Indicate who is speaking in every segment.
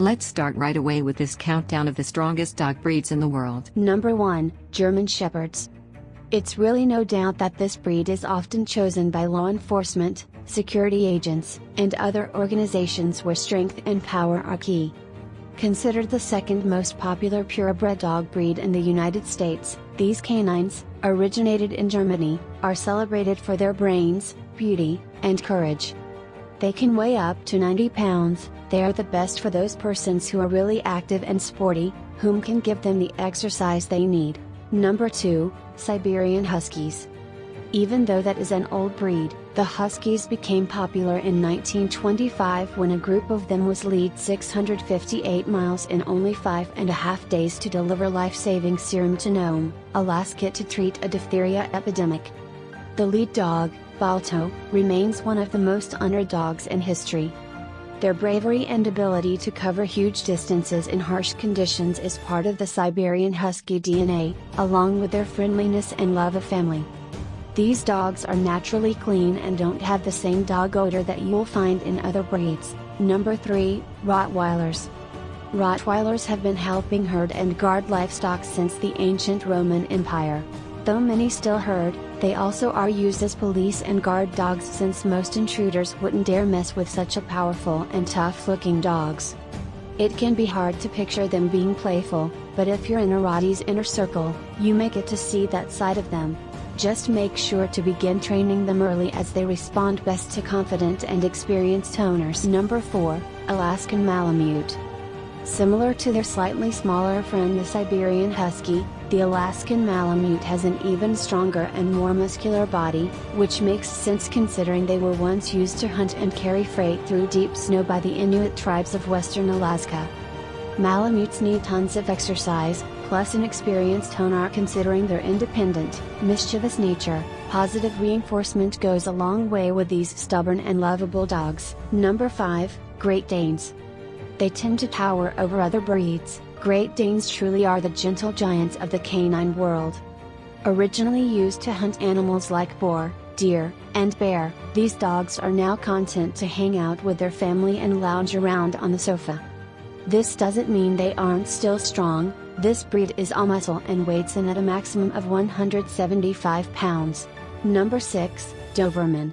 Speaker 1: Let's start right away with this countdown of the strongest dog breeds in the world.
Speaker 2: Number 1, German Shepherds. It's really no doubt that this breed is often chosen by law enforcement, security agents, and other organizations where strength and power are key. Considered the second most popular purebred dog breed in the United States, these canines, originated in Germany, are celebrated for their brains, beauty, and courage. They can weigh up to 90 pounds, they are the best for those persons who are really active and sporty, whom can give them the exercise they need. Number 2, Siberian Huskies. Even though that is an old breed, the Huskies became popular in 1925 when a group of them was lead 658 miles in only 5.5 days to deliver life-saving serum to Nome, Alaska to treat a diphtheria epidemic. The lead dog, Balto, remains one of the most honored dogs in history. Their bravery and ability to cover huge distances in harsh conditions is part of the Siberian Husky DNA, along with their friendliness and love of family. These dogs are naturally clean and don't have the same dog odor that you'll find in other breeds. Number 3, Rottweilers. Rottweilers have been helping herd and guard livestock since the ancient Roman Empire. Though many still herd, they also are used as police and guard dogs since most intruders wouldn't dare mess with such a powerful and tough-looking dogs. It can be hard to picture them being playful, but if you're in a Rottie's inner circle, you may get to see that side of them. Just make sure to begin training them early as they respond best to confident and experienced owners. Number 4, Alaskan Malamute. Similar to their slightly smaller friend the Siberian Husky, the Alaskan Malamute has an even stronger and more muscular body, which makes sense considering they were once used to hunt and carry freight through deep snow by the Inuit tribes of western Alaska. Malamutes need tons of exercise, plus an experienced owner. Considering their independent, mischievous nature, positive reinforcement goes a long way with these stubborn and lovable dogs. Number 5, Great Danes. They tend to tower over other breeds. Great Danes truly are the gentle giants of the canine world. Originally used to hunt animals like boar, deer, and bear, these dogs are now content to hang out with their family and lounge around on the sofa. This doesn't mean they aren't still strong. This breed is all muscle and weighs in at a maximum of 175 pounds. Number 6, Doberman.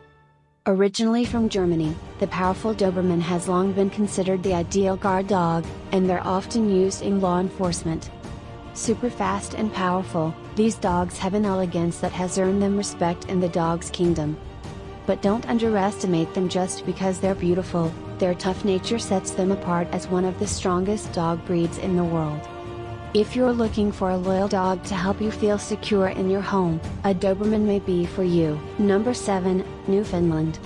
Speaker 2: Originally from Germany, the powerful Doberman has long been considered the ideal guard dog, and they're often used in law enforcement. Super fast and powerful, these dogs have an elegance that has earned them respect in the dog's kingdom. But don't underestimate them just because they're beautiful. Their tough nature sets them apart as one of the strongest dog breeds in the world. If you're looking for a loyal dog to help you feel secure in your home, a Doberman may be for you. Number 7, Newfoundland.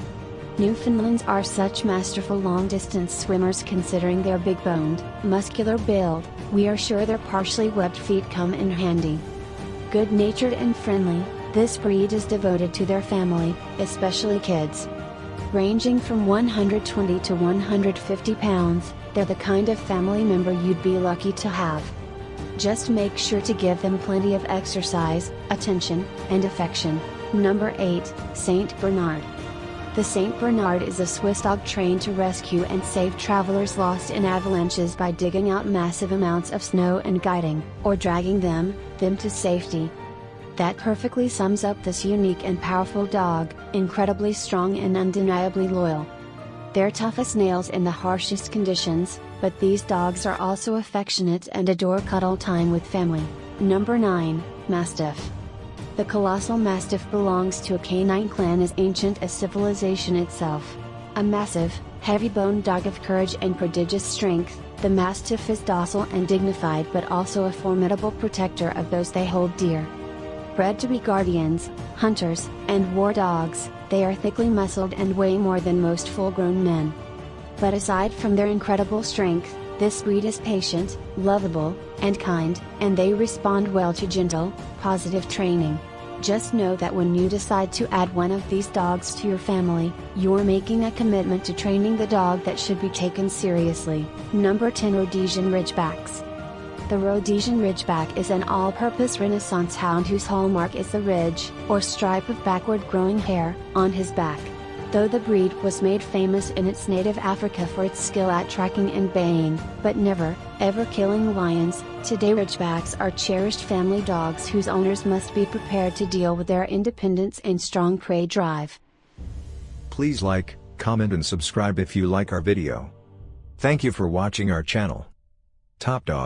Speaker 2: Newfoundlands are such masterful long-distance swimmers considering their big-boned, muscular build. We are sure their partially webbed feet come in handy. Good-natured and friendly, this breed is devoted to their family, especially kids. Ranging from 120 to 150 pounds, they're the kind of family member you'd be lucky to have. Just make sure to give them plenty of exercise, attention, and affection. Number 8, Saint Bernard. The Saint Bernard is a Swiss dog trained to rescue and save travelers lost in avalanches by digging out massive amounts of snow and guiding, or dragging them to safety. That perfectly sums up this unique and powerful dog, incredibly strong and undeniably loyal. They're tough as nails in the harshest conditions, but these dogs are also affectionate and adore cuddle time with family. Number 9, Mastiff. The colossal Mastiff belongs to a canine clan as ancient as civilization itself. A massive, heavy-boned dog of courage and prodigious strength, the Mastiff is docile and dignified but also a formidable protector of those they hold dear. Bred to be guardians, hunters, and war dogs, they are thickly muscled and weigh more than most full-grown men. But aside from their incredible strength, this breed is patient, lovable, and kind, and they respond well to gentle, positive training. Just know that when you decide to add one of these dogs to your family, you're making a commitment to training the dog that should be taken seriously. Number 10, Rhodesian Ridgebacks. The Rhodesian Ridgeback is an all-purpose Renaissance hound whose hallmark is the ridge, or stripe of backward-growing hair, on his back. Though the breed was made famous in its native Africa for its skill at tracking and baying, but never, ever killing lions, today Ridgebacks are cherished family dogs whose owners must be prepared to deal with their independence and strong prey drive.
Speaker 3: Please like, comment and subscribe if you like our video. Thank you for watching our channel. Top Dog.